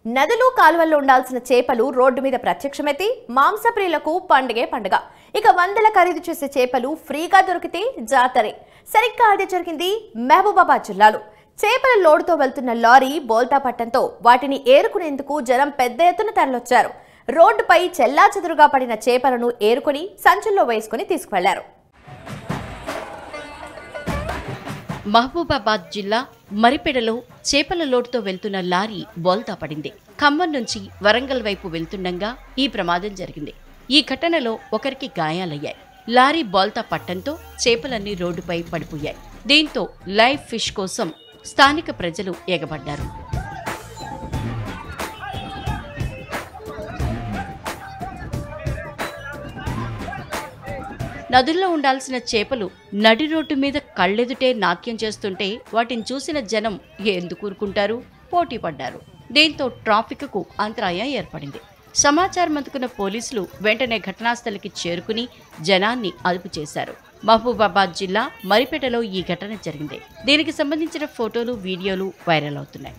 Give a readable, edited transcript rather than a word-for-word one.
నదులు కాలువల్లో ఉండాల్సిన చేపలు రోడ్డు మీద ప్రత్యక్షమైతే మాంసప్రియులకు పండుగే పండుగ. ఇక వందల ఖరీదు చేసే చేపలు ఫ్రీగా దొరికితే జాతరే. సరిగ్గా అదే జరిగింది మహబూబాబాద్ జిల్లాలో. చేపల లోడుతో వెళ్తున్న లారీ బోల్తా పట్టడంతో వాటిని ఏరుకునేందుకు జనం పెద్ద ఎత్తున తరలొచ్చారు. రోడ్డుపై చెల్లాచెదురుగా పడిన చేపలను ఏరుకొని సంచుల్లో వేసుకుని తీసుకువెళ్లారు. మహబూబాబాద్ జిల్లా మరిపెడలో చేపల లోటుతో వెళ్తున్న లారీ బోల్తా పడింది. ఖమ్మం నుంచి వరంగల్ వైపు వెళ్తుండగా ఈ ప్రమాదం జరిగింది. ఈ ఘటనలో ఒకరికి గాయాలయ్యాయి. లారీ బోల్తా పట్టంతో చేపలన్నీ రోడ్డుపై పడిపోయాయి. దీంతో లైవ్ ఫిష్ కోసం స్థానిక ప్రజలు ఎగబడ్డారు. నదుల్లో ఉండాల్సిన చేపలు నడి రోడ్డు మీద కళ్ళెదుటే నాట్యం చేస్తుంటే వాటిని చూసిన జనం ఎందుకు ఊరుకుంటారు, పోటీ పడ్డారు. దీంతో ట్రాఫిక్కు అంతరాయం ఏర్పడింది. సమాచారం అందుకున్న పోలీసులు వెంటనే ఘటనాస్థలికి చేరుకుని జనాన్ని అదుపు చేశారు. మహబూబాబాద్ జిల్లా మరిపేటలో ఈ ఘటన జరిగింది. దీనికి సంబంధించిన ఫోటోలు, వీడియోలు వైరల్ అవుతున్నాయి.